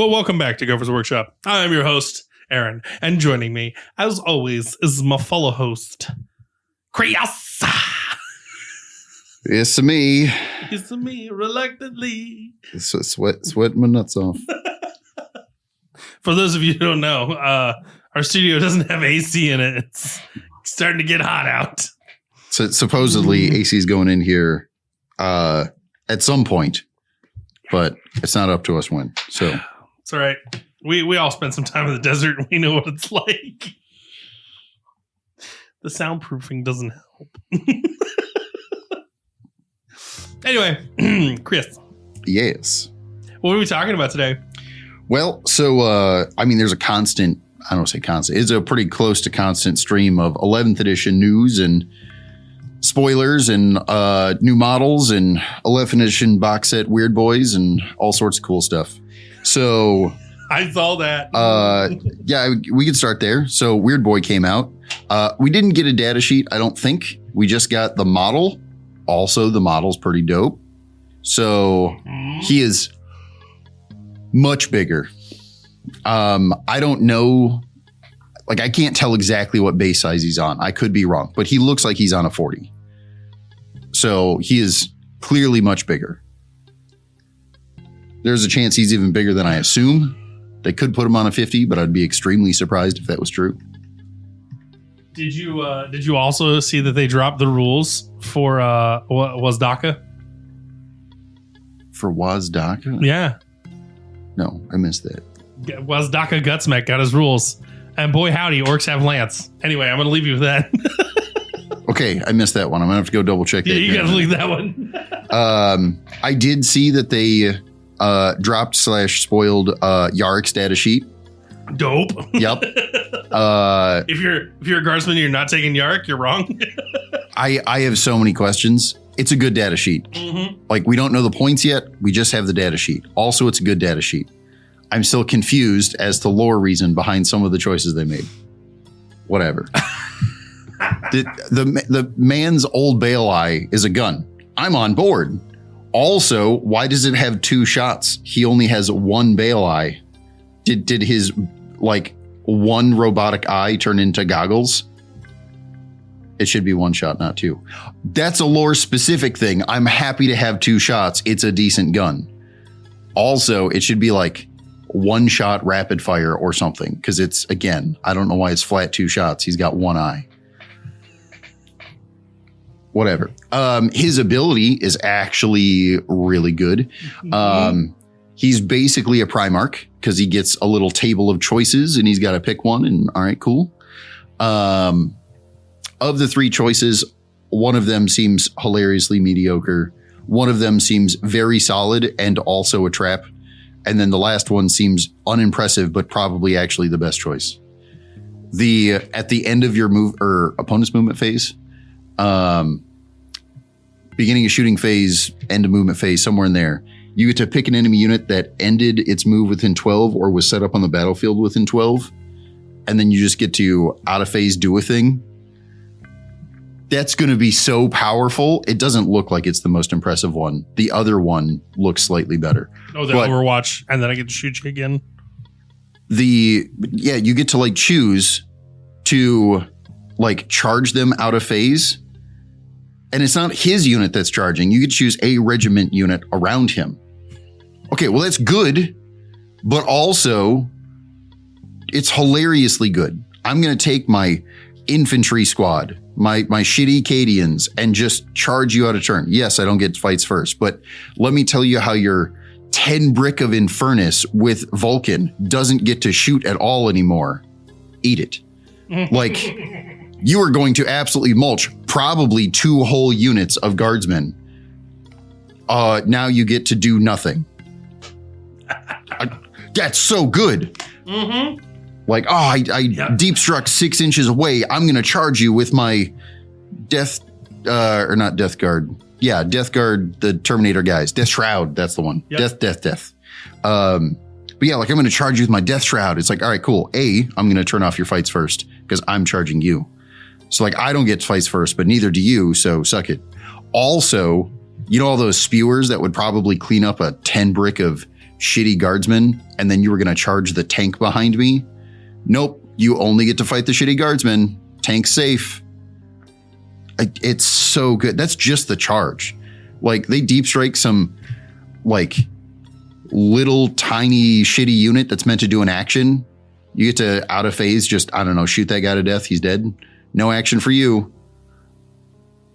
Well, welcome back to Gopher's Workshop. I am your host, Aaron, and joining me, as always, is my fellow host, Chris. It's me. It's me, reluctantly. Sweating my nuts off. For those of you who don't know, our studio doesn't have AC in it. It's starting to get hot out. So supposedly AC's going in here at some point, but it's not up to us when. So it's all right. We all spent some time in the desert and we know what it's like. The soundproofing doesn't help. Anyway, Chris. Yes. What are we talking about today? Well, so, there's a constant, I don't say constant, it's a pretty close to constant stream of 11th edition news and spoilers and new models and 11th edition box set Weird Boys and all sorts of cool stuff. So I saw that. Yeah, we could start there. So Weird Boy came out. We didn't get a data sheet, I don't think. We just got the model. Also, the model's pretty dope. So he is much bigger. I don't know. Like, I can't tell exactly what base size he's on. I could be wrong, but he looks like he's on a 40. So he is clearly much bigger. There's a chance he's even bigger than I assume. They could put him on a 50, but I'd be extremely surprised if that was true. Did you also see that they dropped the rules for Wazdaka? For Wazdaka? Yeah. No, I missed that. Wazdaka Gutsmack got his rules. And boy, howdy, orcs have lance. Anyway, I'm going to leave you with that. Okay, I missed that one. I'm going to have to go double check that. Yeah, you got to leave that one. I did see that they dropped / spoiled Yarrick's data sheet. Dope. Yep. If you're a guardsman and you're not taking Yarrick, you're wrong. I have so many questions. It's a good data sheet. Mm-hmm. Like, we don't know the points yet. We just have the data sheet. Also, it's a good data sheet. I'm still confused as to lore reason behind some of the choices they made. Whatever. the man's old bale eye is a gun. I'm on board. Also, why does it have 2 shots? He only has 1 bale eye. Did his one robotic eye turn into goggles? It should be 1 shot, not 2. That's a lore specific thing. I'm happy to have 2 shots. It's a decent gun. Also, it should be 1 shot rapid fire or something. Because it's, again, I don't know why it's flat 2 shots. He's got 1 eye. Whatever. His ability is actually really good. He's basically a Primarch because he gets a little table of choices and he's got to pick one. And all right, cool. Of the 3 choices, one of them seems hilariously mediocre. One of them seems very solid and also a trap. And then the last one seems unimpressive, but probably actually the best choice. At the end of your move or opponent's movement phase, beginning of shooting phase, end of movement phase, somewhere in there, you get to pick an enemy unit that ended its move within 12 or was set up on the battlefield within 12. And then you just get to out of phase do a thing. That's going to be so powerful. It doesn't look like it's the most impressive one. The other one looks slightly better. Oh, the Overwatch, and then I get to shoot you again. You get to choose to charge them out of phase. And it's not his unit that's charging. You could choose a regiment unit around him. Okay, well, that's good, but also it's hilariously good. I'm going to take my infantry squad, my shitty Cadians, and just charge you out of turn. Yes, I don't get fights first, but let me tell you how your 10 brick of Infernus with Vulcan doesn't get to shoot at all anymore. Eat it. You are going to absolutely mulch probably 2 whole units of guardsmen. Now you get to do nothing. That's so good. Mm-hmm. I deep struck 6 inches away. I'm going to charge you with my Death Guard. Yeah, Death Guard, the Terminator guys. Death Shroud, that's the one. Yep. Death. But yeah, I'm going to charge you with my Death Shroud. It's all right, cool. I'm going to turn off your fights first because I'm charging you. So I don't get fights first, but neither do you. So suck it. Also, all those spewers that would probably clean up a 10 brick of shitty guardsmen and then you were going to charge the tank behind me. Nope. You only get to fight the shitty guardsmen. Tank's safe. It's so good. That's just the charge. Like they deep strike some like little tiny shitty unit that's meant to do an action. You get to out of phase, just, I don't know, shoot that guy to death. He's dead. No action for you.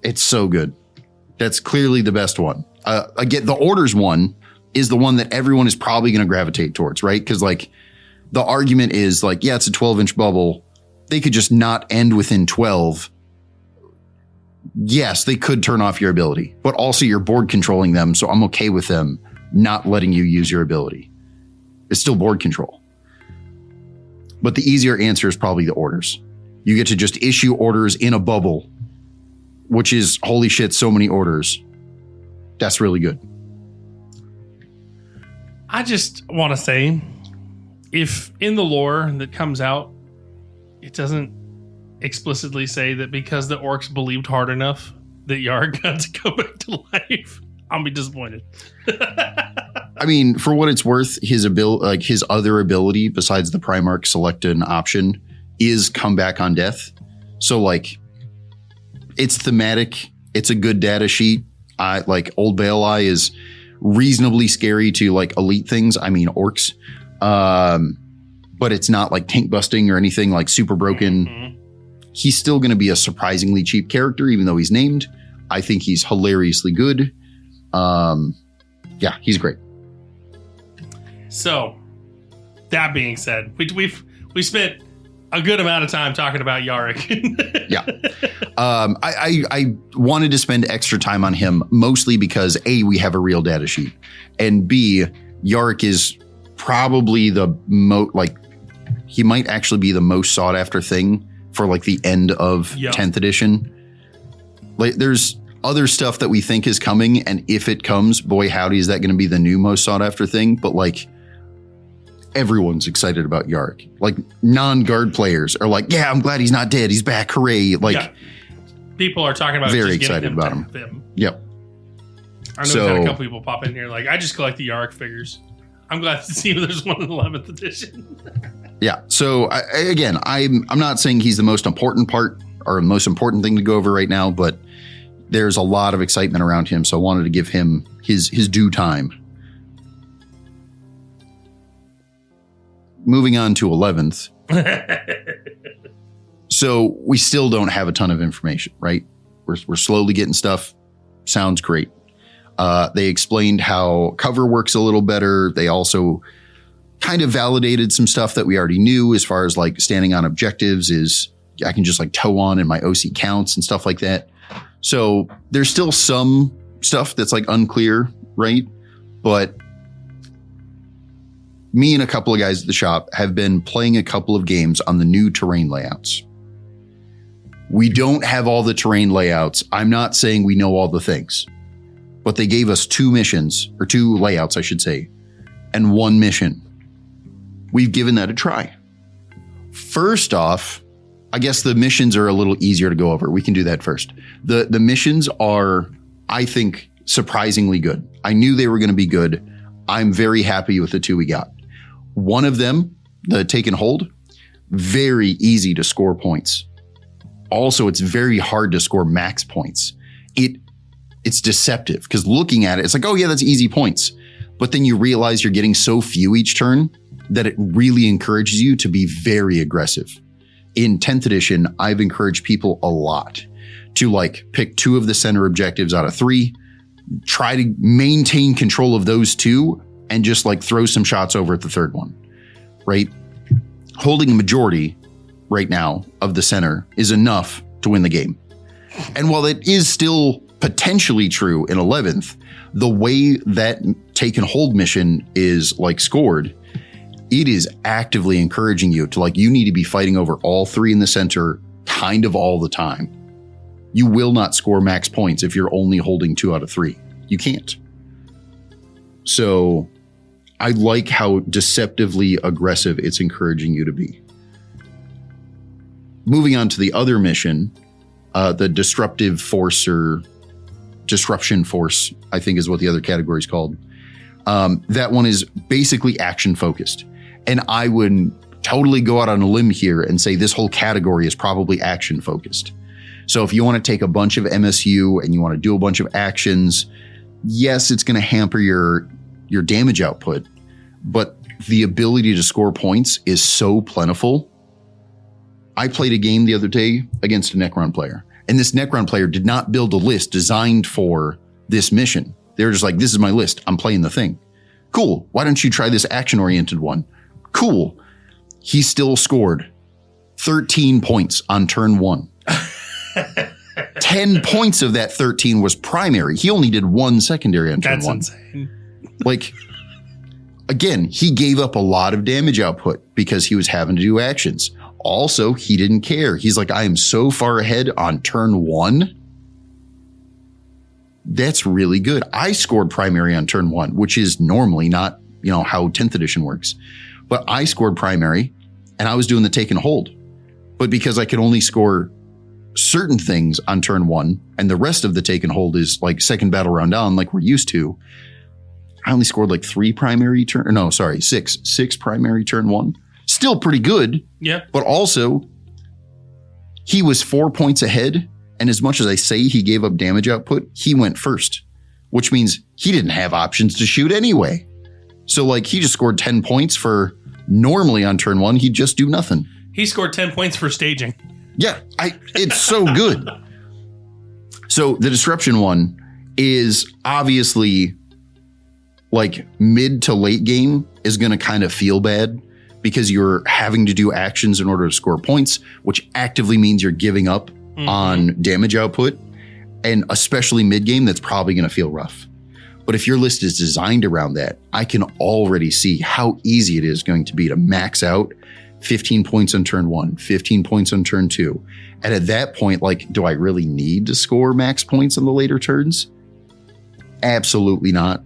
It's so good. That's clearly the best one. Again, the orders one is the one that everyone is probably going to gravitate towards, right? Because like the argument is like, yeah, it's a 12-inch bubble. They could just not end within 12. Yes, they could turn off your ability, but also you're board controlling them. So I'm okay with them not letting you use your ability. It's still board control. But the easier answer is probably the orders. You get to just issue orders in a bubble, which is, holy shit, so many orders. That's really good. I just want to say, if in the lore that comes out, it doesn't explicitly say that because the orcs believed hard enough that Yarg got to go back to life, I'll be disappointed. I mean, for what it's worth, his other ability besides the Primarch select an option is come back on death. So like it's thematic. It's a good data sheet. Like Old Baelai is reasonably scary to like elite things. I mean, orcs. But it's not like tank busting or anything like super broken. Mm-hmm. He's still going to be a surprisingly cheap character, even though he's named. I think he's hilariously good. Yeah, he's great. So, that being said, we spent a good amount of time talking about Yarrick. Yeah. I wanted to spend extra time on him, mostly because A, we have a real data sheet, and B, Yarrick is probably the he might actually be the most sought after thing for like the end of 10th edition. Like there's other stuff that we think is coming, and if it comes, boy howdy, is that going to be the new most sought after thing. But like everyone's excited about Yarrick. Like non-guard players are like, yeah, I'm glad he's not dead. He's back. Hooray. Like people are talking about very excited about him. Yep. I know we've had a couple people pop in here like, I just collect the Yarrick figures. I'm glad to see there's one in 11th edition. Yeah. So again, I'm not saying he's the most important part or the most important thing to go over right now, but there's a lot of excitement around him. So I wanted to give him his due time. Moving on to 11th. So we still don't have a ton of information, right? We're slowly getting stuff. Sounds great. They explained how cover works a little better. They also kind of validated some stuff that we already knew as far as like standing on objectives is I can just like toe on and my OC counts and stuff like that. So there's still some stuff that's like unclear, right? But me and a couple of guys at the shop have been playing a couple of games on the new terrain layouts. We don't have all the terrain layouts. I'm not saying we know all the things, but they gave us 2 missions, or 2 layouts, I should say, and 1 mission. We've given that a try. First off, I guess the missions are a little easier to go over. We can do that first. The missions are, I think, surprisingly good. I knew they were going to be good. I'm very happy with the 2 we got. One of them, the Take and Hold, very easy to score points. Also, it's very hard to score max points. It's deceptive because looking at it, it's like, oh yeah, that's easy points. But then you realize you're getting so few each turn that it really encourages you to be very aggressive. In 10th edition, I've encouraged people a lot to like pick 2 of the center objectives out of 3, try to maintain control of those 2, and just like throw some shots over at the 3rd one, right? Holding a majority right now of the center is enough to win the game. And while it is still potentially true in 11th, the way that Take and Hold mission is like scored, it is actively encouraging you to like, you need to be fighting over all 3 in the center kind of all the time. You will not score max points if you're only holding 2 out of 3. You can't. So I like how deceptively aggressive it's encouraging you to be. Moving on to the other mission, the Disruptive Force or Disruption Force, I think is what the other category is called. That one is basically action focused. And I would totally go out on a limb here and say this whole category is probably action focused. So if you want to take a bunch of MSU and you want to do a bunch of actions, yes, it's going to hamper your damage output, but the ability to score points is so plentiful. I played a game the other day against a Necron player, and this Necron player did not build a list designed for this mission. They were just like, this is my list. I'm playing the thing. Cool. Why don't you try this action-oriented one? Cool. He still scored 13 points on turn 1. 10 points of that 13 was primary. He only did 1 secondary on turn 1. That's insane. Like, again, he gave up a lot of damage output because he was having to do actions. Also, he didn't care. He's like, I am so far ahead on turn 1. That's really good. I scored primary on turn 1, which is normally not, how 10th edition works. But I scored primary and I was doing the take and hold. But because I could only score certain things on turn 1 and the rest of the take and hold is like second battle round down like we're used to, I only scored like 6 primary turn 1. Still pretty good. Yeah. But also he was 4 points ahead. And as much as I say he gave up damage output, he went first, which means he didn't have options to shoot anyway. So like he just scored 10 points for normally on turn 1, he'd just do nothing. He scored 10 points for staging. Yeah, it's so good. So the disruption one is obviously like mid to late game is going to kind of feel bad because you're having to do actions in order to score points, which actively means you're giving up on damage output. And especially mid game, that's probably going to feel rough. But if your list is designed around that, I can already see how easy it is going to be to max out 15 points on turn 1, 15 points on turn 2. And at that point, like, do I really need to score max points on the later turns? Absolutely not.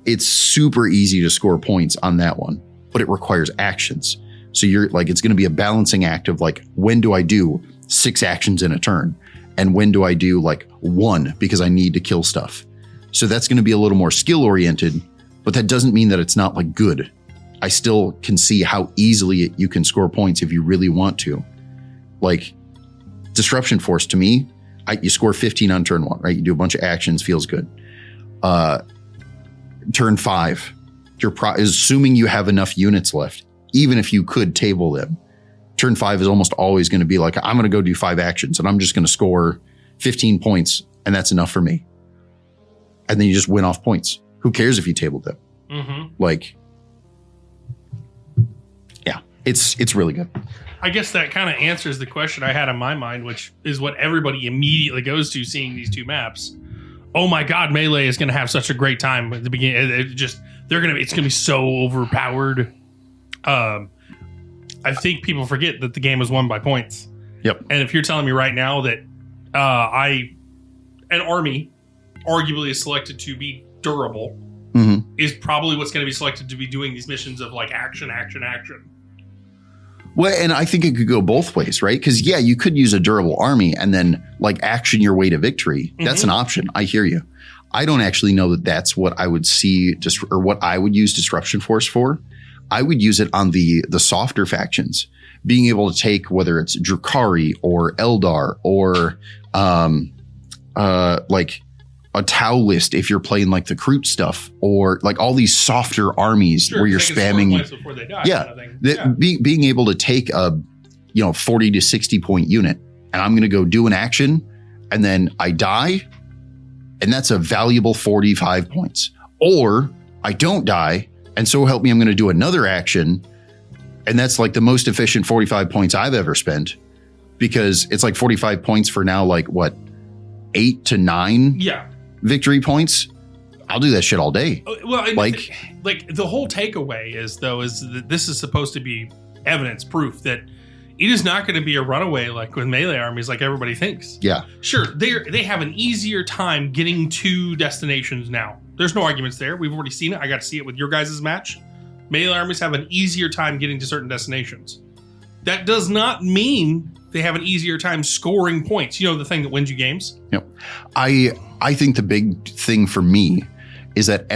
It's super easy to score points on that one, but it requires actions. So you're like, it's going to be a balancing act of like, when do I do 6 actions in a turn? And when do I do like 1 because I need to kill stuff? So that's going to be a little more skill oriented, but that doesn't mean that it's not like good. I still can see how easily you can score points if you really want to. Like Disruption Force to me, you score 15 on turn 1, right? You do a bunch of actions, feels good. Turn 5, assuming you have enough units left, even if you could table them. Turn 5 is almost always going to be like, I'm going to go do 5 actions and I'm just going to score 15 points and that's enough for me. And then you just win off points. Who cares if you tabled them? Like, yeah, it's really good. I guess that kind of answers the question I had in my mind, which is what everybody immediately goes to seeing these 2 maps. Oh my God, Melee is going to have such a great time at the beginning. It's going to be so overpowered. I think people forget that the game is won by points. Yep. And if you're telling me right now that an army arguably is selected to be durable, is probably what's going to be selected to be doing these missions of like action. Well, and I think it could go both ways, right? Because yeah, you could use a durable army and then like action your way to victory. That's an option. I hear you. I don't actually know that that's what I would see or what I would use Disruption Force for. I would use it on the softer factions, being able to take whether it's Drukhari or Eldar or like a Tau list if you're playing like the Kroot stuff or like all these softer armies where you're spamming. Before they die, yeah, kind of being able to take a 40 to 60 point unit and I'm going to go do an action and then I die and that's a valuable 45 points. Or I don't die and so help me, I'm going to do another action and that's like the most efficient 45 points I've ever spent because it's like 45 points for now like what 8 to 9 victory points. I'll do that shit all day. Well, like the whole takeaway is that this is supposed to be evidence proof that it is not going to be a runaway like with melee armies like everybody thinks. Yeah. Sure, they have an easier time getting to destinations now. There's no arguments there. We've already seen it. I got to see it with your guys' match. Melee armies have an easier time getting to certain destinations. That does not mean they have an easier time scoring points. The thing that wins you games. Yep. I think the big thing for me is that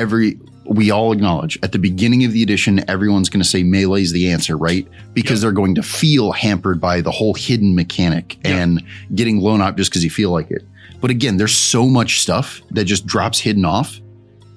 we all acknowledge at the beginning of the edition, everyone's going to say melee is the answer, right? Because they're going to feel hampered by the whole hidden mechanic and getting blown up just because you feel like it. But again, there's so much stuff that just drops hidden off.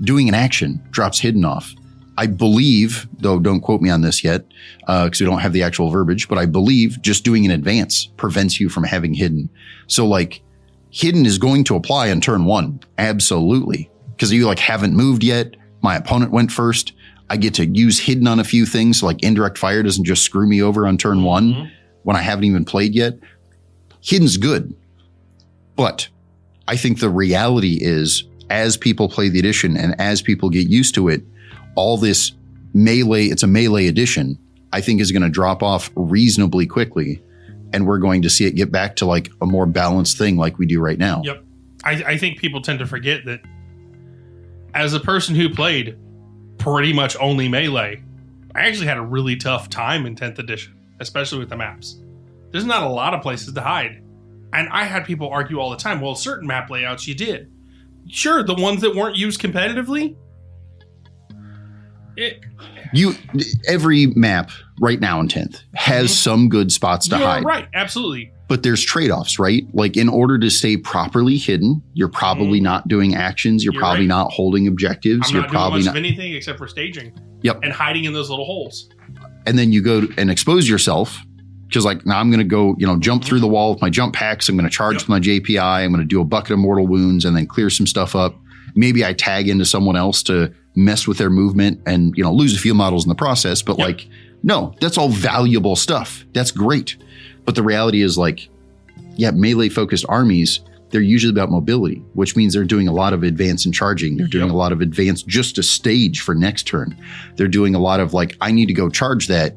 Doing an action drops hidden off. I believe, though don't quote me on this yet, because we don't have the actual verbiage, but I believe just doing an advance prevents you from having hidden. So like hidden is going to apply on turn 1. Absolutely. Because you like haven't moved yet. My opponent went first. I get to use hidden on a few things. So like indirect fire doesn't just screw me over on turn 1 when I haven't even played yet. Hidden's good. But I think the reality is as people play the edition and as people get used to it, all this melee, it's a melee edition, I think is going to drop off reasonably quickly. And we're going to see it get back to like a more balanced thing like we do right now. Yep. I think people tend to forget that as a person who played pretty much only melee, I actually had a really tough time in 10th edition, especially with the maps. There's not a lot of places to hide. And I had people argue all the time, well, certain map layouts you did. Sure, the ones that weren't used competitively. Every map right now in 10th has some good spots to hide. Right, absolutely. But there's trade-offs, right? Like in order to stay properly hidden, you're probably not doing actions. You're probably not holding objectives. I'm not doing much of anything except for staging. Yep. And hiding in those little holes. And then you go and expose yourself because like now I'm going to go, jump through the wall with my jump packs. I'm going to charge with my JPI. I'm going to do a bucket of mortal wounds and then clear some stuff up. Maybe I tag into someone else to mess with their movement and, lose a few models in the process. But like, no, that's all valuable stuff. That's great. But the reality is like, melee focused armies, they're usually about mobility, which means they're doing a lot of advance and charging. They're doing a lot of advance just to stage for next turn. They're doing a lot of like, I need to go charge that,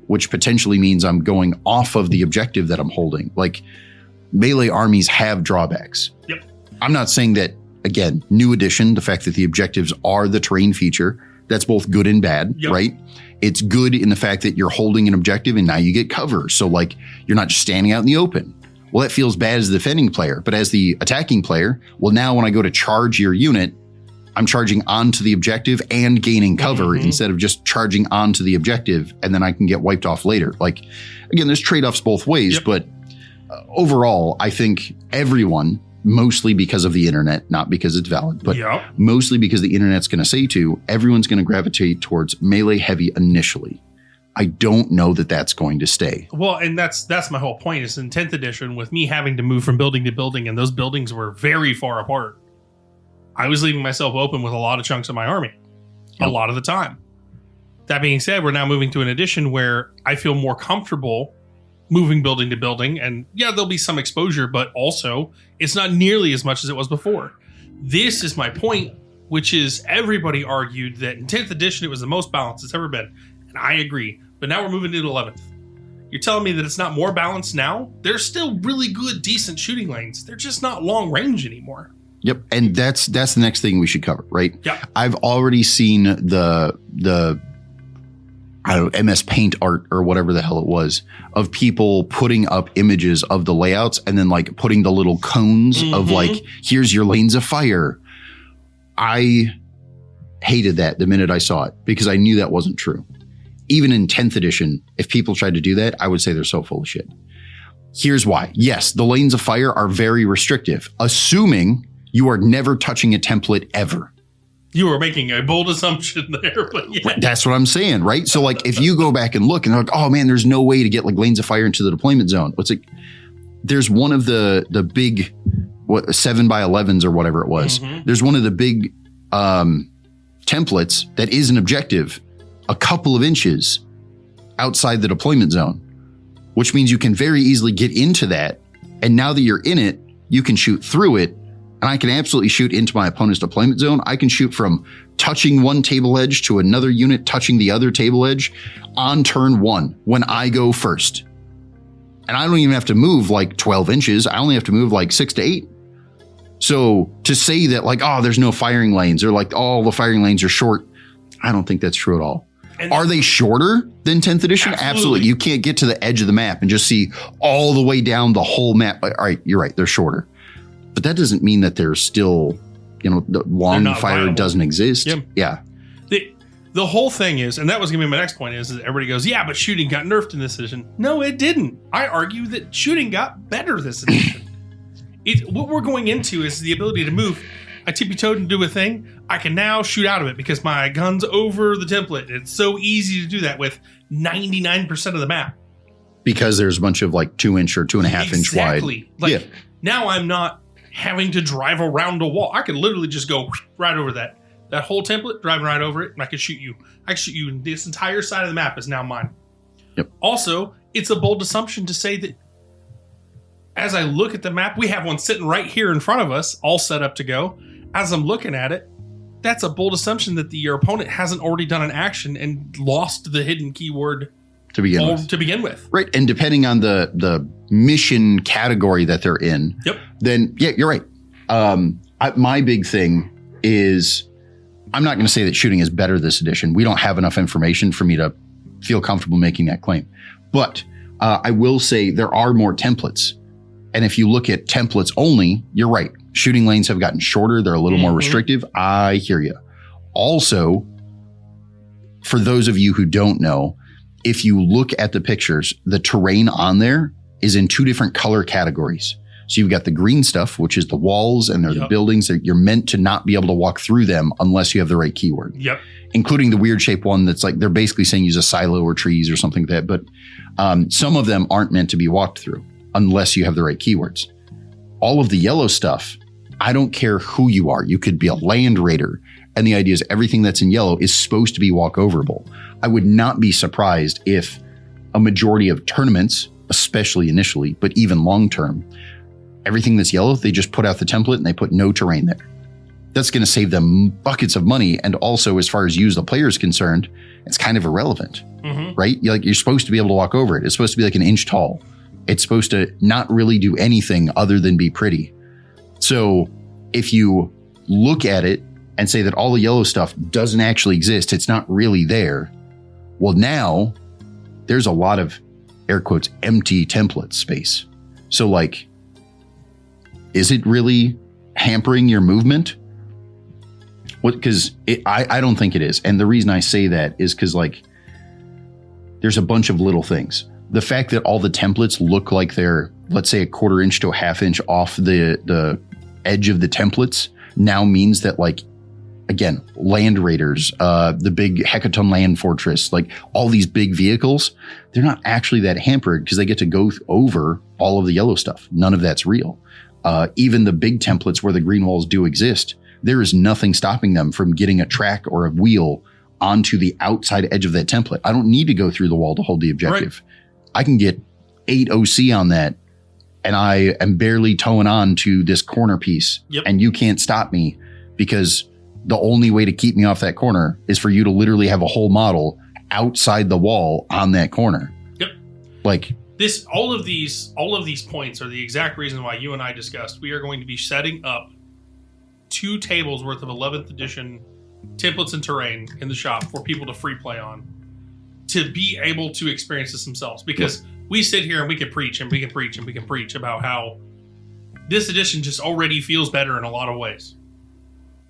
which potentially means I'm going off of the objective that I'm holding. Like melee armies have drawbacks. Yep. I'm not saying that, again, new edition, the fact that the objectives are the terrain feature, that's both good and bad, right? It's good in the fact that you're holding an objective and now you get cover. So like you're not just standing out in the open. Well, that feels bad as the defending player, but as the attacking player, well, now when I go to charge your unit, I'm charging onto the objective and gaining cover instead of just charging onto the objective and then I can get wiped off later. Like, again, there's trade-offs both ways, but overall, I think everyone, mostly because of the internet, not because it's valid, but mostly because the internet's going to say everyone's going to gravitate towards melee heavy initially. I don't know that that's going to stay. Well, and that's my whole point is in 10th edition with me having to move from building to building and those buildings were very far apart. I was leaving myself open with a lot of chunks of my army a lot of the time. That being said, we're now moving to an edition where I feel more comfortable moving building to building. And there'll be some exposure, but also it's not nearly as much as it was before. This is my point, which is everybody argued that in 10th edition, it was the most balanced it's ever been. And I agree. But now we're moving into 11th. You're telling me that it's not more balanced now? There's still really good, decent shooting lanes. They're just not long range anymore. Yep. And that's the next thing we should cover, right? Yeah. I've already seen the I don't know, MS Paint art or whatever the hell it was of people putting up images of the layouts and then like putting the little cones of like, here's your lanes of fire. I hated that the minute I saw it because I knew that wasn't true. Even in 10th edition, if people tried to do that, I would say they're so full of shit. Here's why. Yes, the lanes of fire are very restrictive, assuming you are never touching a template ever. You were making a bold assumption there, but That's what I'm saying, right? So like if you go back and look and they're like, oh man, there's no way to get like lanes of fire into the deployment zone. It's like, there's one of the big, 7x11s or whatever it was. There's one of the big templates that is an objective a couple of inches outside the deployment zone, which means you can very easily get into that. And now that you're in it, you can shoot through it. And I can absolutely shoot into my opponent's deployment zone. I can shoot from touching one table edge to another unit touching the other table edge on turn 1 when I go first. And I don't even have to move like 12 inches. I only have to move like 6 to 8. So to say that like, oh, there's no firing lanes or like all the firing lanes are short, I don't think that's true at all. And are they shorter than 10th edition? Absolutely. You can't get to the edge of the map and just see all the way down the whole map. All right, you're right. They're shorter. But that doesn't mean that they're still the long fire viable. doesn't exist. Yep. Yeah. The whole thing is, and that was going to be my next point, is that everybody goes, yeah, but shooting got nerfed in this edition. No, it didn't. I argue that shooting got better this edition. What we're going into is the ability to move. I tippy-toed and do a thing. I can now shoot out of it because my gun's over the template. It's so easy to do that with 99% of the map. Because there's a bunch of like 2-inch or 2.5 inch wide. Like now I'm not having to drive around a wall. I could literally just go right over that whole template, driving right over it, and I can shoot you. I can shoot you, and this entire side of the map is now mine. Yep. Also, it's a bold assumption to say that as I look at the map, we have one sitting right here in front of us, all set up to go. As I'm looking at it, that's a bold assumption that your opponent hasn't already done an action and lost the hidden keyword to begin with. Right. And depending on the mission category that they're in, then yeah, you're right. My big thing is, I'm not going to say that shooting is better this edition. We don't have enough information for me to feel comfortable making that claim. But I will say there are more templates. And if you look at templates only, you're right. Shooting lanes have gotten shorter. They're a little more restrictive. I hear you. Also, for those of you who don't know, if you look at the pictures, the terrain on there is in 2 different color categories. So you've got the green stuff, which is the walls and they're the buildings that you're meant to not be able to walk through them unless you have the right keyword. Yep. Including the weird shaped one that's like, they're basically saying use a silo or trees or something like that. But some of them aren't meant to be walked through unless you have the right keywords. All of the yellow stuff, I don't care who you are. You could be a land raider. And the idea is everything that's in yellow is supposed to be walk-overable. I would not be surprised if a majority of tournaments, especially initially, but even long-term, everything that's yellow, they just put out the template and they put no terrain there. That's going to save them buckets of money. And also, as far as you as the player is concerned, it's kind of irrelevant, right? You're supposed to be able to walk over it. It's supposed to be like an inch tall. It's supposed to not really do anything other than be pretty. So if you look at it and say that all the yellow stuff doesn't actually exist, it's not really there. Well, now there's a lot of air quotes, empty template space. So like, is it really hampering your movement? Because I don't think it is. And the reason I say that is because like, there's a bunch of little things. The fact that all the templates look like they're, let's say, a 1/4 inch to a 1/2 inch off the edge of the templates now means that like, again, land raiders, the big Hecaton land fortress, like all these big vehicles, they're not actually that hampered because they get to go over all of the yellow stuff. None of that's real. Even the big templates where the green walls do exist, there is nothing stopping them from getting a track or a wheel onto the outside edge of that template. I don't need to go through the wall to hold the objective. Right. I can get 8 OC on that and I am barely towing on to this corner piece and you can't stop me because the only way to keep me off that corner is for you to literally have a whole model outside the wall on that corner. Yep. Like all of these points are the exact reason why you and I discussed we are going to be setting up 2 tables worth of 11th edition templates and terrain in the shop for people to free play on to be able to experience this themselves. Because we sit here and we can preach and we can preach and we can preach about how this edition just already feels better in a lot of ways.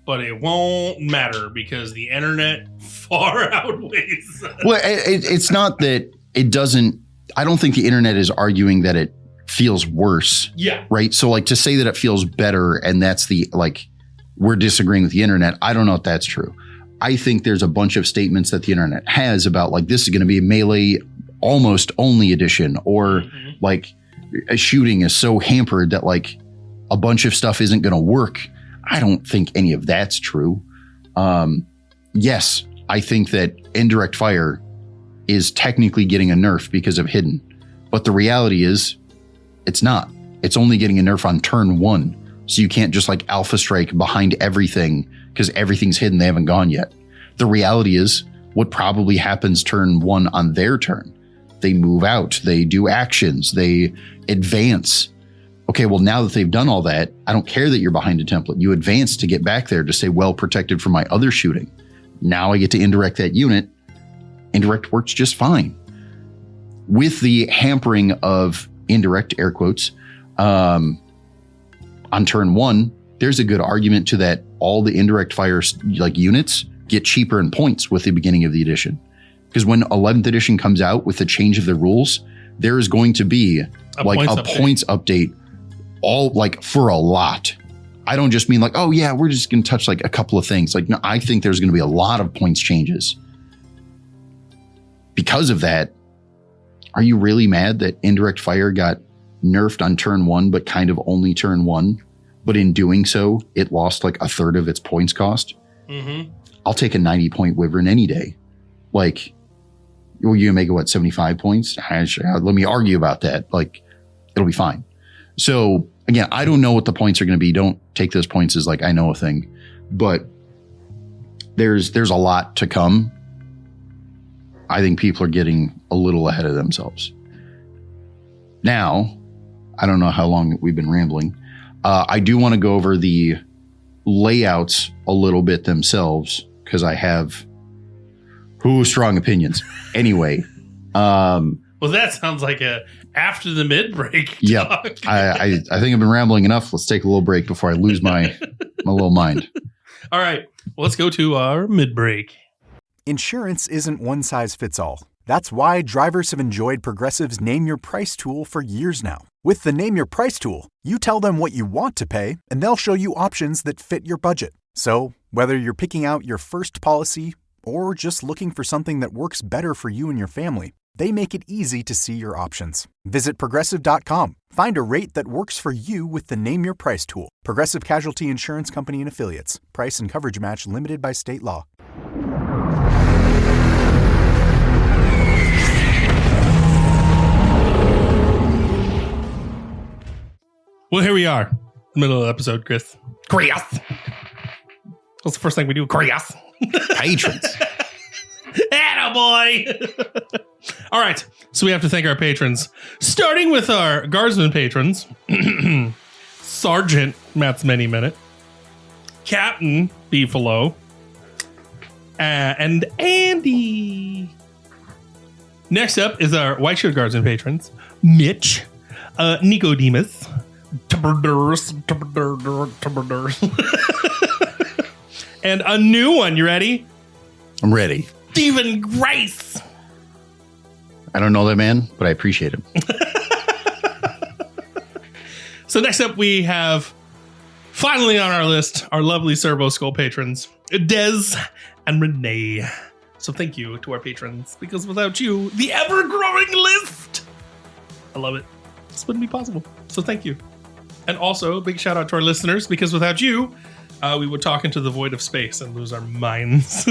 But it won't matter because the internet far outweighs. Well, it's not that it doesn't. I don't think the internet is arguing that it feels worse. Yeah. Right. So like to say that it feels better and that's the like we're disagreeing with the internet. I don't know if that's true. I think there's a bunch of statements that the internet has about like this is going to be a melee almost only edition or like a shooting is so hampered that like a bunch of stuff isn't going to work. I don't think any of that's true. Yes, I think that indirect fire is technically getting a nerf because of hidden. But the reality is it's not. It's only getting a nerf on turn 1. So you can't just like alpha strike behind everything because everything's hidden. They haven't gone yet. The reality is what probably happens turn 1 on their turn. They move out. They do actions. They advance. Okay, well, now that they've done all that, I don't care that you're behind a template. You advance to get back there to say, well protected from my other shooting. Now I get to indirect that unit. Indirect works just fine. With the hampering of indirect, air quotes, on turn 1, there's a good argument to that. All the indirect fire like units get cheaper in points with the beginning of the edition. Because when 11th edition comes out with the change of the rules, there is going to be a points update all like for a lot. I don't just mean like, oh yeah, we're just going to touch like a couple of things. Like, no, I think there's going to be a lot of points changes. Because of that, are you really mad that indirect fire got nerfed on turn 1, but kind of only turn 1? But in doing so, it lost like a third of its points cost. Mm-hmm. I'll take a 90-point Wyvern any day. Like, well, you make it, what, 75 points? Let me argue about that. Like, it'll be fine. So, again, I don't know what the points are going to be. Don't take those points as like, I know a thing. But there's a lot to come. I think people are getting a little ahead of themselves. Now, I don't know how long we've been rambling. I do want to go over the layouts a little bit themselves because I have strong opinions. Anyway. Well, that sounds like a after the mid break. Yeah. I think I've been rambling enough. Let's take a little break before I lose my little mind. All right. Well, let's go to our mid break. Insurance isn't one size fits all. That's why drivers have enjoyed Progressive's Name Your Price tool for years now. With the Name Your Price tool, you tell them what you want to pay, and they'll show you options that fit your budget. So, whether you're picking out your first policy or just looking for something that works better for you and your family, they make it easy to see your options. Visit Progressive.com. Find a rate that works for you with the Name Your Price tool. Progressive Casualty Insurance Company and Affiliates. Price and coverage match limited by state law. Well, here we are, middle of the episode, Chris. Chris! What's the first thing we do? Chris! Patrons. Attaboy! All right, so we have to thank our patrons, starting with our Guardsman patrons. Sergeant Matt's Many Minute, Captain Beefalo, and Andy. Next up is our White Shield Guardsman patrons, Mitch, Nicodemus, and a new one. You ready? I'm ready. Stephen Grace. I don't know that man, but I appreciate him. So next up, we have finally on our list our lovely Servo Skull patrons, Dez and Renee. So thank you to our patrons, because without you, the ever-growing list, I love it. This wouldn't be possible. So thank you. And also, a big shout out to our listeners, because without you, we would talk into the void of space and lose our minds.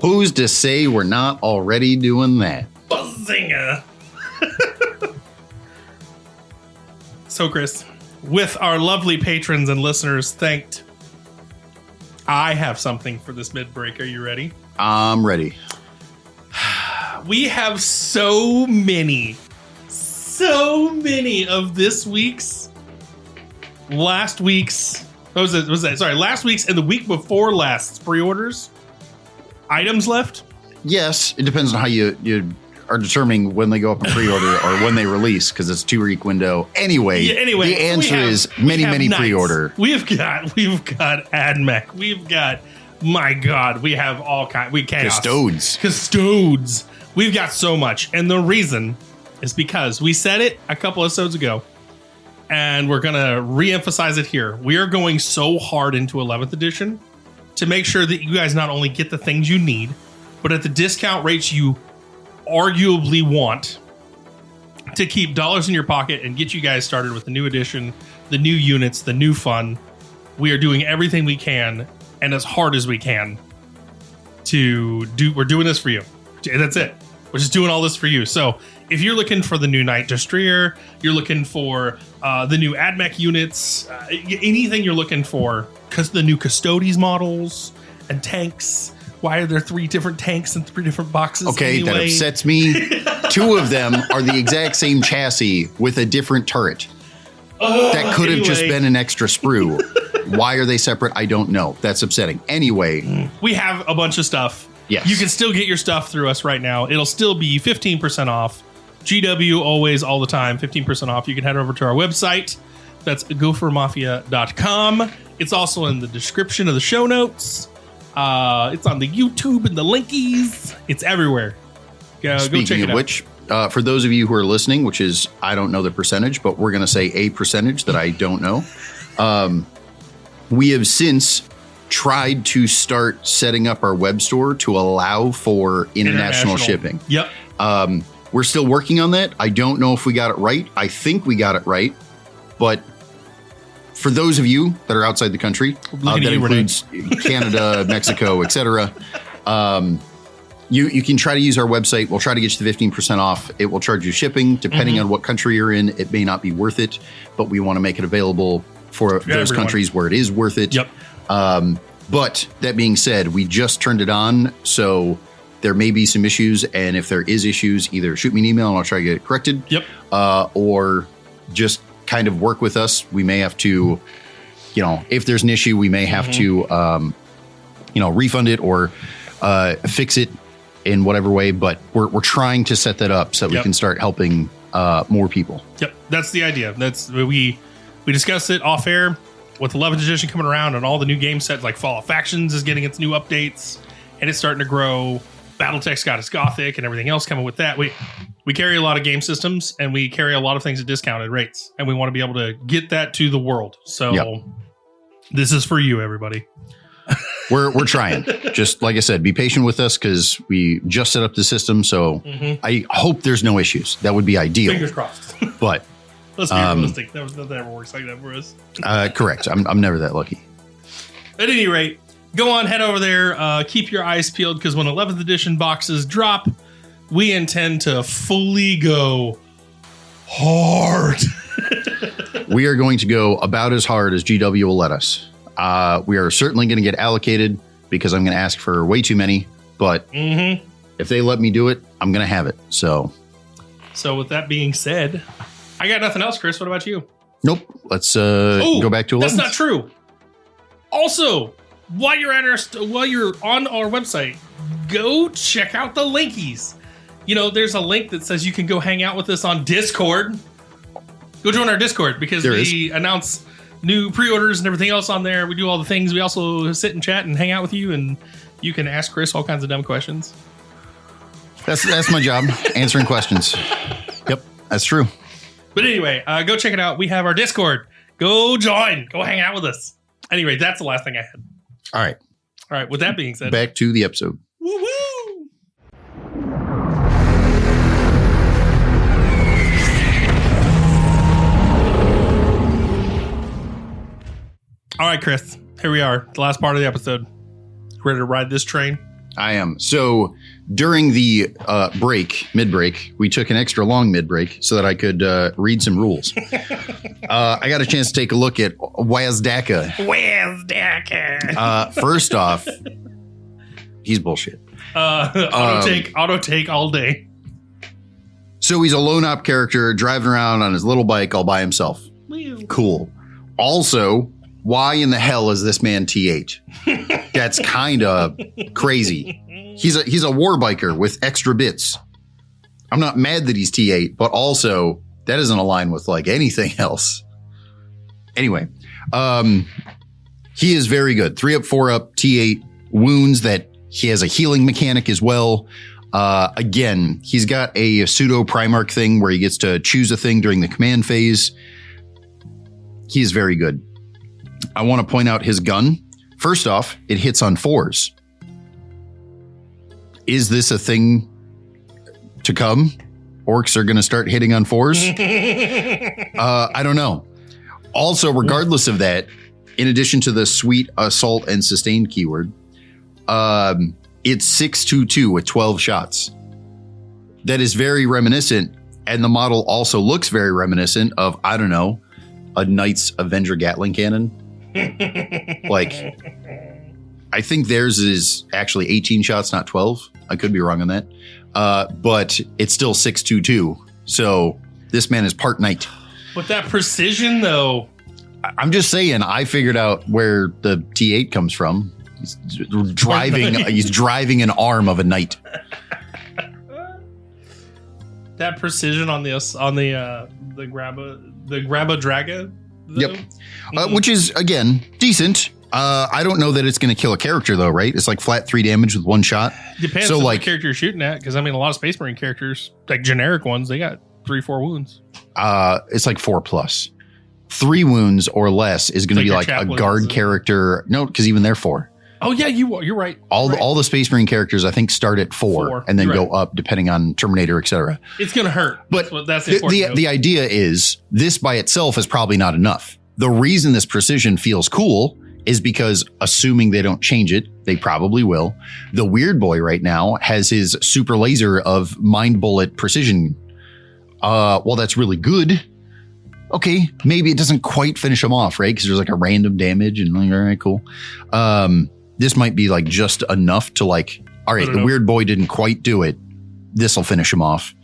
Who's to say we're not already doing that? Bazinga! So, Chris, with our lovely patrons and listeners thanked, I have something for this mid-break. Are you ready? I'm ready. We have so many of last week's and the week before last pre-orders items left. Yes, it depends on how you are determining when they go up in pre-order or when they release, because it's a 2-week window. Anyway, the answer is many pre-order. We've got AdMech. We've got, my God, we have all kinds. Custodes. We've got so much. And the reason is because we said it a couple episodes ago, and we're going to re-emphasize it here. We are going so hard into 11th edition to make sure that you guys not only get the things you need, but at the discount rates you arguably want, to keep dollars in your pocket and get you guys started with the new edition, the new units, the new fun. We are doing everything we can and as hard as we can to do. We're doing this for you. That's it. We're just doing all this for you. So if you're looking for the new Night Destroyer, you're looking for the new AdMech units, anything you're looking for, because the new Custodes models and tanks. Why are there 3 different tanks in 3 different boxes? Okay, anyway? That upsets me. 2 of them are the exact same chassis with a different turret. That could have just been an extra sprue. Why are they separate? I don't know. That's upsetting. Anyway. We have a bunch of stuff. Yes. You can still get your stuff through us right now. It'll still be 15% off. GW always, all the time, 15% off. You can head over to our website, That's gophermafia.com. It's also in the description of the show notes. It's on the YouTube and the linkies. It's everywhere. Go check it out. Speaking of which, for those of you who are listening, which is, I don't know the percentage, but we're going to say a percentage that I don't know. We have since tried to start setting up our web store to allow for international shipping. Yep. We're still working on that. I don't know if we got it right. I think we got it right. But for those of you that are outside the country, that includes Canada, Mexico, etc., you can try to use our website. We'll try to get you the 15% off. It will charge you shipping. Depending on what country you're in, it may not be worth it, but we want to make it available for those countries where it is worth it. Yep. But that being said, we just turned it on, so there may be some issues. And if there is issues, either shoot me an email and I'll try to get it corrected. Yep. Or just kind of work with us. We may have to, if there's an issue, we may have to, refund it or fix it in whatever way. But we're trying to set that up so that we can start helping more people. Yep. That's the idea. That's we discussed it off air with 11th edition coming around and all the new game sets like Fall of Factions is getting its new updates and it's starting to grow. Battletech Scottish Gothic and everything else coming with that. We carry a lot of game systems and we carry a lot of things at discounted rates and we want to be able to get that to the world. So this is for you, everybody. We're trying. Just like I said, be patient with us because we just set up the system. So I hope there's no issues. That would be ideal. Fingers crossed. But let's be realistic. That ever works like that for us. Correct. I'm never that lucky. At any rate, go on, head over there. Keep your eyes peeled because when 11th edition boxes drop, we intend to fully go hard. We are going to go about as hard as GW will let us. We are certainly going to get allocated because I'm going to ask for way too many. But if they let me do it, I'm going to have it. So with that being said, I got nothing else, Chris. What about you? Nope. Let's go back to 11. That's not true. Also, while you're on our website, go check out the linkies. There's a link that says you can go hang out with us on Discord. Go join our Discord because we announce new pre-orders and everything else on there. We do all the things. We also sit and chat and hang out with you, and you can ask Chris all kinds of dumb questions. That's my job, answering questions. Yep, that's true. But anyway, go check it out. We have our Discord. Go join. Go hang out with us. Anyway, that's the last thing I had. All right. With that being said, back to the episode. Woo-hoo! All right, Chris, here we are. The last part of the episode. Ready to ride this train? I am. So during the mid-break, we took an extra long mid-break so that I could read some rules. I got a chance to take a look at Wazdaka. First off, he's bullshit. Auto take all day. So he's a lone op character driving around on his little bike all by himself. Cool. Also, why in the hell is this man T8? That's kind of crazy. He's a war biker with extra bits. I'm not mad that he's T8, but also that doesn't align with like anything else. Anyway, he is very good. 3 up, 4 up, T8 wounds that he has a healing mechanic as well. Again, he's got a pseudo Primarch thing where he gets to choose a thing during the command phase. He is very good. I want to point out his gun. First off, it hits on 4s. Is this a thing to come? Orcs are going to start hitting on 4s? I don't know. Also, regardless of that, in addition to the sweet assault and sustained keyword, it's 622 with 12 shots. That is very reminiscent, and the model also looks very reminiscent of, I don't know, a Knight's Avenger Gatling cannon. Like, I think theirs is actually 18 shots, not 12. I could be wrong on that. But it's still 622. So this man is part knight. With that precision, though. I'm just saying, I figured out where the T8 comes from. He's driving an arm of a knight. That precision on the grabba draga. Yep. Which is, again, decent. I don't know that it's going to kill a character, though, right? It's like flat 3 damage with 1 shot. Depends on what character you're shooting at, because, I mean, a lot of Space Marine characters, like generic ones, they got 3-4 wounds. It's like 4+. 3 wounds or less is going to be like a guard character. No, because even they're 4. Oh, yeah, you're right. All the Space Marine characters, I think, start at 4 and then go up depending on Terminator, etc. It's going to hurt. But that's the idea is this by itself is probably not enough. The reason this precision feels cool is because, assuming they don't change it, they probably will. The Weird Boy right now has his super laser of mind bullet precision. Well, that's really good. Okay, maybe it doesn't quite finish him off, right? Because there's like a random damage and like, all right, cool. This might be like just enough to like, all right, the Weird Boy didn't quite do it. This will finish him off.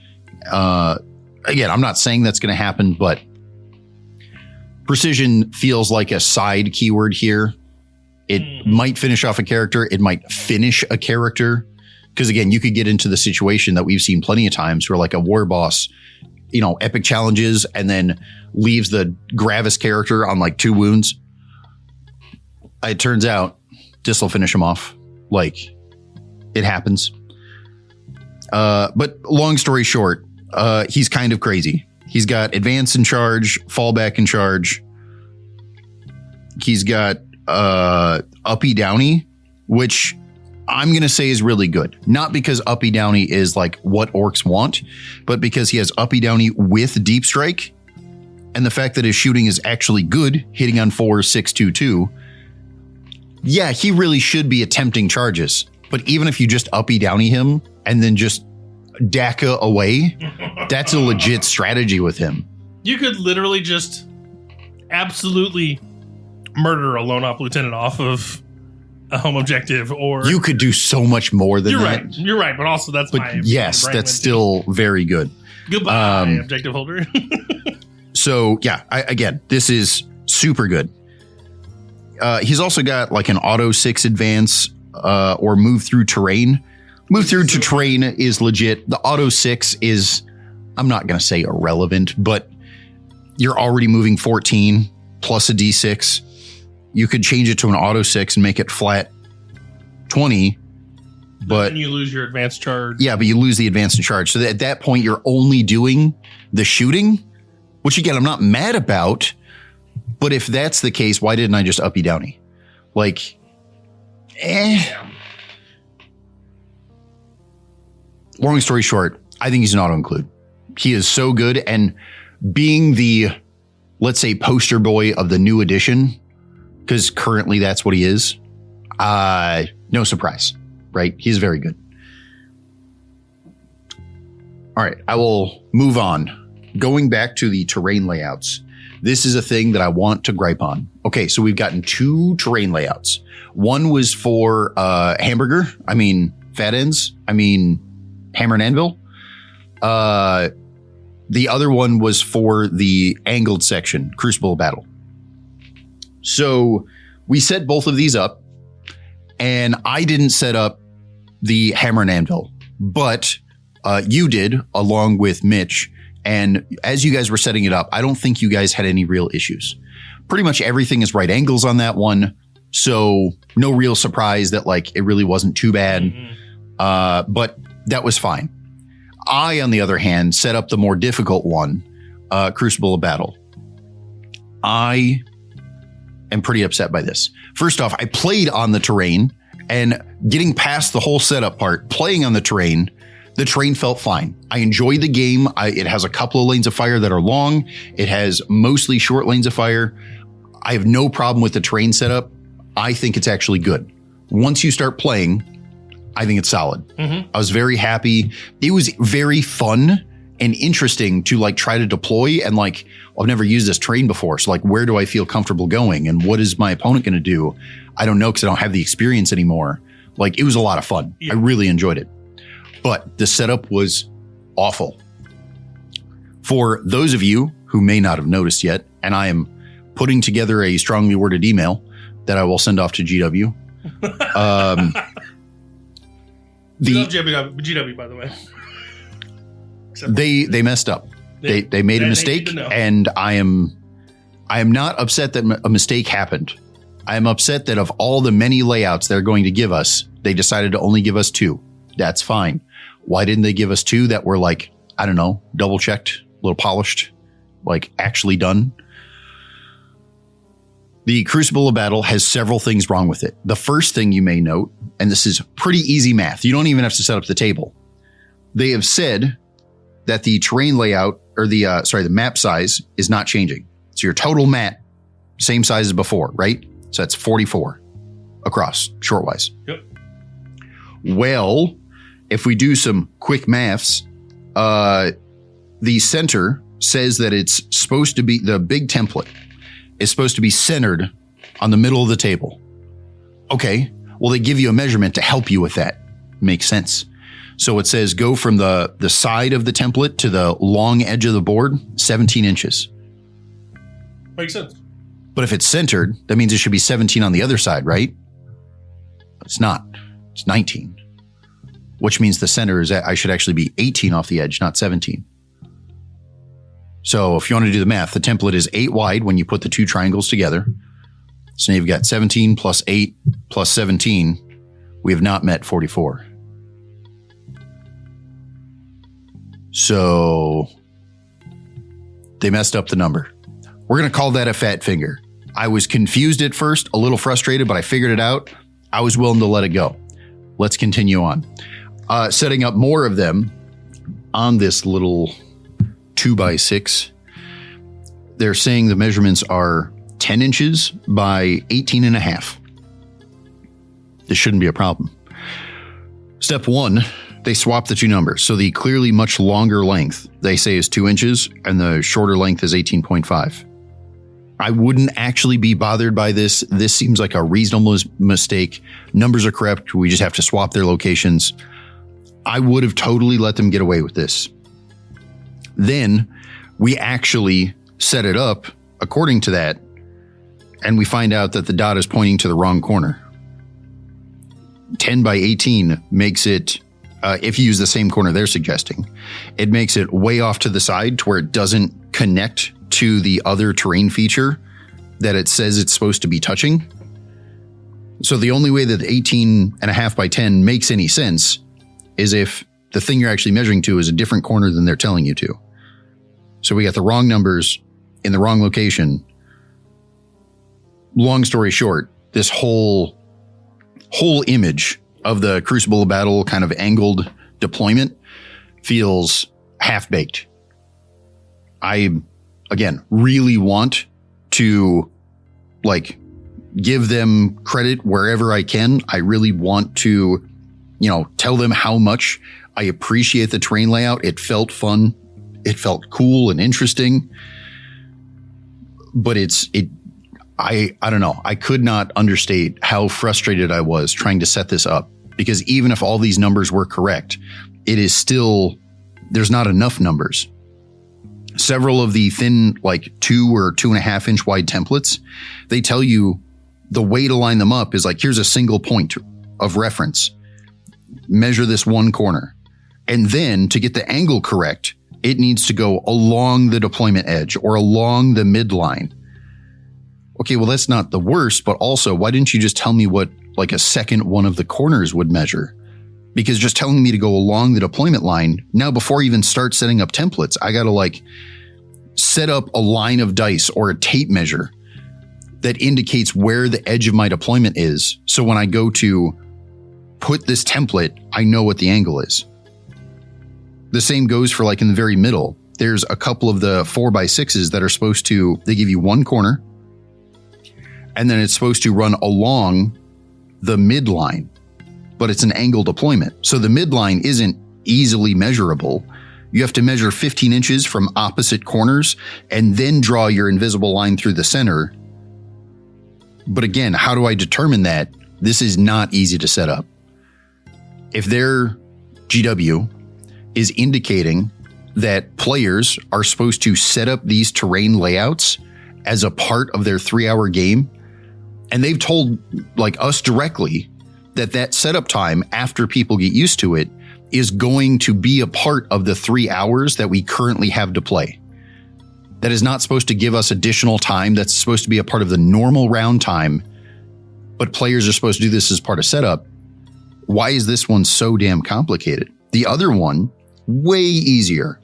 Again, I'm not saying that's going to happen, but precision feels like a side keyword here. It might finish off a character. It might finish a character. Because again, you could get into the situation that we've seen plenty of times where like a war boss, epic challenges and then leaves the Gravis character on like 2 wounds. It turns out this will finish him off. Like, it happens. But long story short, he's kind of crazy. He's got advance in charge, fallback in charge. He's got uppy downy, which I'm going to say is really good. Not because uppy downy is like what orcs want, but because he has uppy downy with deep strike. And the fact that his shooting is actually good, hitting on 4, 6, 2, 2. Yeah, he really should be attempting charges. But even if you just uppy downy him and then just DACA away, that's a legit strategy with him. You could literally just absolutely murder a lone op lieutenant off of a home objective, or you could do so much more than that. You're right, but also that's yes, that's still very good. Goodbye, objective holder. So yeah, again, this is super good. He's also got like an auto 6 advance or move through terrain. Move through to terrain is legit. The auto 6 is, I'm not going to say irrelevant, but you're already moving 14 plus a D6. You could change it to an auto 6 and make it flat 20. But then you lose your advanced charge. Yeah, but you lose the advanced charge. So at that point, you're only doing the shooting, which again, I'm not mad about. But if that's the case, why didn't I just uppy downy? Like, Long story short, I think he's an auto include. He is so good. And being the, let's say, poster boy of the new edition, because currently that's what he is, no surprise, right? He's very good. All right, I will move on. Going back to the terrain layouts, this is a thing that I want to gripe on. Okay, so we've gotten 2 terrain layouts. One was for fat ends, hammer and anvil. The other one was for the angled section, Crucible Battle. So we set both of these up, and I didn't set up the hammer and anvil, but you did, along with Mitch. And as you guys were setting it up, I don't think you guys had any real issues. Pretty much everything is right angles on that one. So no real surprise that like it really wasn't too bad. But that was fine. I, on the other hand, set up the more difficult one, Crucible of Battle. I am pretty upset by this. First off, I played on the terrain, and getting past the whole setup part, playing on the terrain felt fine. I enjoyed the game. It has a couple of lanes of fire that are long. It has mostly short lanes of fire. I have no problem with the terrain setup. I think it's actually good. Once you start playing, I think it's solid. I was very happy. It was very fun and interesting to like try to deploy and like, I've never used this terrain before. So like, where do I feel comfortable going? And what is my opponent going to do? I don't know, because I don't have the experience anymore. Like, it was a lot of fun. Yeah. I really enjoyed it. But the setup was awful. For those of you who may not have noticed yet, and I am putting together a strongly worded email that I will send off to GW. GW, by the way. They messed up. They made a mistake, and I I am not upset that a mistake happened. I am upset that of all the many layouts they're going to give us, they decided to only give us 2. That's fine. Why didn't they give us 2 that were like, I don't know, double checked, a little polished, like actually done? The Crucible of Battle has several things wrong with it. The first thing you may note, and this is pretty easy math, you don't even have to set up the table. They have said that the terrain layout, or the map size is not changing. So your total map, same size as before, right? So that's 44 across, shortwise. Yep. Well, if we do some quick maths, the center says that it's supposed to be, the big template is supposed to be centered on the middle of the table. Okay, well, they give you a measurement to help you with that. Makes sense. So it says go from the side of the template to the long edge of the board, 17 inches. Makes sense. But if it's centered, that means it should be 17 on the other side, right? It's not. It's 19. Which means the center is, I should actually be 18 off the edge, not 17. So if you want to do the math, the template is 8 wide when you put the 2 triangles together. So now you've got 17 plus 8 plus 17. We have not met 44. So they messed up the number. We're going to call that a fat finger. I was confused at first, a little frustrated, but I figured it out. I was willing to let it go. Let's continue on. Setting up more of them on this little 2x6. They're saying the measurements are 10 inches by 18 and a half. This shouldn't be a problem. Step 1, they swap the 2 numbers. So the clearly much longer length, they say, is 2 inches, and the shorter length is 18.5. I wouldn't actually be bothered by this. This seems like a reasonable mistake. Numbers are correct. We just have to swap their locations. I would have totally let them get away with this. Then we actually set it up according to that, and we find out that the dot is pointing to the wrong corner. 10 by 18 makes it, if you use the same corner they're suggesting, it makes it way off to the side to where it doesn't connect to the other terrain feature that it says it's supposed to be touching. So the only way that 18 and a half by 10 makes any sense is if the thing you're actually measuring to is a different corner than they're telling you to. So we got the wrong numbers in the wrong location. Long story short, this whole image of the Crucible of Battle kind of angled deployment feels half-baked. I, again, really want to give them credit wherever I can. I really want to, tell them how much I appreciate the terrain layout. It felt fun. It felt cool and interesting, but I don't know. I could not understate how frustrated I was trying to set this up, because even if all these numbers were correct, it is still, there's not enough numbers. Several of the thin, 2 or 2.5 inch wide templates, they tell you the way to line them up is here's a single point of reference. Measure this one corner. And then to get the angle correct, it needs to go along the deployment edge or along the midline. Okay, well, that's not the worst, but also, why didn't you just tell me what a second one of the corners would measure? Because just telling me to go along the deployment line, now before I even start setting up templates, I got to set up a line of dice or a tape measure that indicates where the edge of my deployment is. So when I go to put this template, I know what the angle is. The same goes for in the very middle. There's a couple of the 4x6s that are supposed to, they give you one corner, and then it's supposed to run along the midline, but it's an angle deployment. So the midline isn't easily measurable. You have to measure 15 inches from opposite corners and then draw your invisible line through the center. But again, how do I determine that? This is not easy to set up. If their GW is indicating that players are supposed to set up these terrain layouts as a part of their 3-hour game, and they've told us directly that setup time after people get used to it is going to be a part of the 3 hours that we currently have to play. that is not supposed to give us additional time, that's supposed to be a part of the normal round time, but players are supposed to do this as part of setup. Why is this one so damn complicated? The other one, way easier.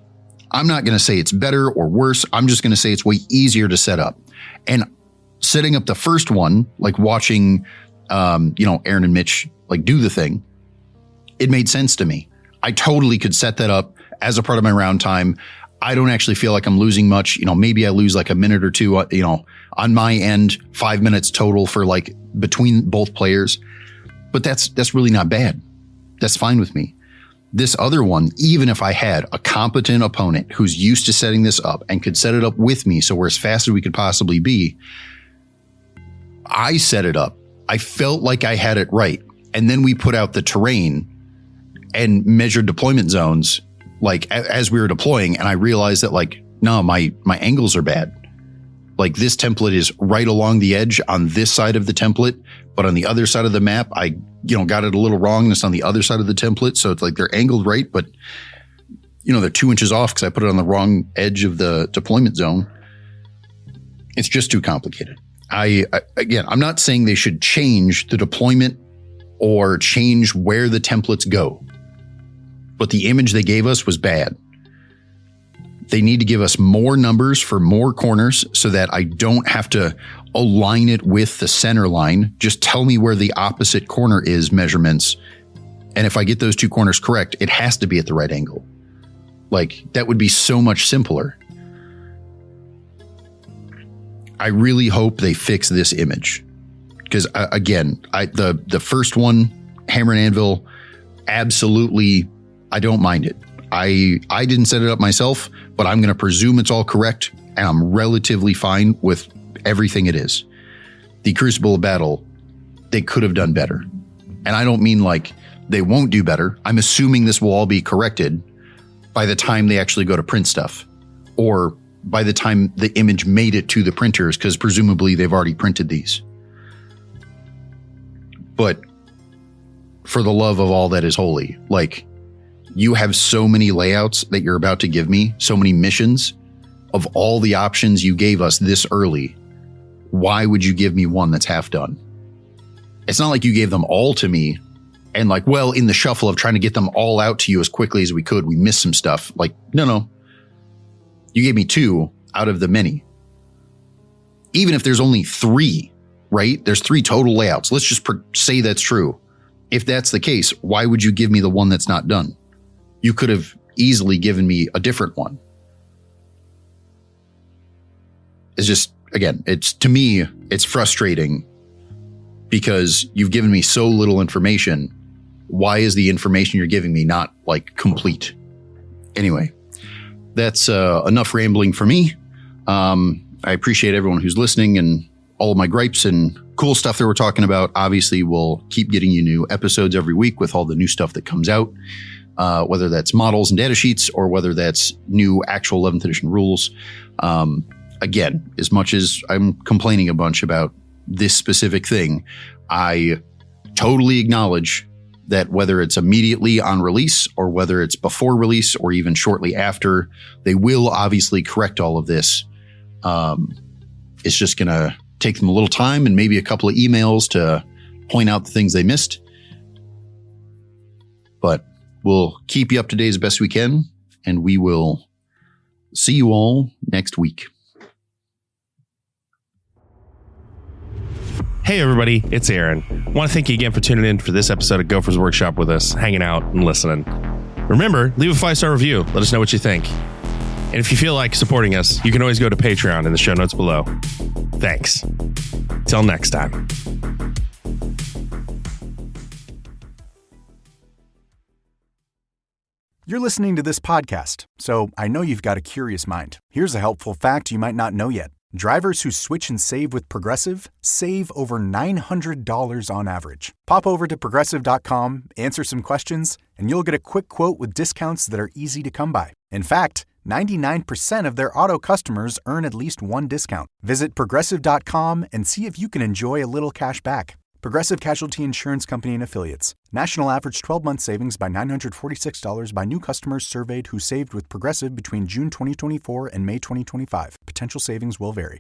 I'm not going to say it's better or worse. I'm just going to say it's way easier to set up. And setting up the first one, like watching, Aaron and Mitch like do the thing, it made sense to me. I totally could set that up as a part of my round time. I don't actually feel like I'm losing much. Maybe I lose like a minute or two, on my end, 5 minutes total for like between both players. But that's really not bad. That's fine with me. This other one, even if I had a competent opponent who's used to setting this up and could set it up with me so we're as fast as we could possibly be, I set it up. I felt like I had it right. And then we put out the terrain and measured deployment zones like as we were deploying. And I realized that like, no, my angles are bad. Like this template is right along the edge on this side of the template, but on the other side of the map, I, got it a little wrong. And it's on the other side of the template. So it's like they're angled right, but they're 2 inches off because I put it on the wrong edge of the deployment zone. It's just too complicated. I'm not saying they should change the deployment or change where the templates go, but the image they gave us was bad. They need to give us more numbers for more corners so that I don't have to align it with the center line. Just tell me where the opposite corner is measurements. And if I get those two corners correct, it has to be at the right angle. Like that would be so much simpler. I really hope they fix this image because the first one, Hammer and Anvil, absolutely, I don't mind it. I didn't set it up myself, but I'm going to presume it's all correct, and I'm relatively fine with everything it is. The Crucible of Battle, they could have done better. And I don't mean like they won't do better. I'm assuming this will all be corrected by the time they actually go to print stuff, or by the time the image made it to the printers, because presumably they've already printed these. But for the love of all that is holy, like, you have so many layouts that you're about to give me, so many missions of all the options you gave us this early. Why would you give me one that's half done? It's not like you gave them all to me and like, well, in the shuffle of trying to get them all out to you as quickly as we could, we missed some stuff. Like, no. You gave me 2 out of the many. Even if there's only 3, right? There's 3 total layouts. Let's just say that's true. If that's the case, why would you give me the one that's not done? You could have easily given me a different one. It's just, again, to me, it's frustrating because you've given me so little information. Why is the information you're giving me not like complete? Anyway, that's enough rambling for me. I appreciate everyone who's listening and all of my gripes and cool stuff that we're talking about. Obviously, we'll keep getting you new episodes every week with all the new stuff that comes out. Whether that's models and data sheets or whether that's new actual 11th edition rules. Again, as much as I'm complaining a bunch about this specific thing, I totally acknowledge that whether it's immediately on release or whether it's before release or even shortly after, they will obviously correct all of this. It's just going to take them a little time and maybe a couple of emails to point out the things they missed. But we'll keep you up to date as best we can, and we will see you all next week. Hey everybody, it's Aaron. I want to thank you again for tuning in for this episode of Gopher's Workshop with us, hanging out and listening. Remember, leave a 5-star review. Let us know what you think. And if you feel like supporting us, you can always go to Patreon in the show notes below. Thanks. Till next time. You're listening to this podcast, so I know you've got a curious mind. Here's a helpful fact you might not know yet. Drivers who switch and save with Progressive save over $900 on average. Pop over to Progressive.com, answer some questions, and you'll get a quick quote with discounts that are easy to come by. In fact, 99% of their auto customers earn at least one discount. Visit Progressive.com and see if you can enjoy a little cash back. Progressive Casualty Insurance Company and Affiliates. National average 12-month savings by $946 by new customers surveyed who saved with Progressive between June 2024 and May 2025. Potential savings will vary.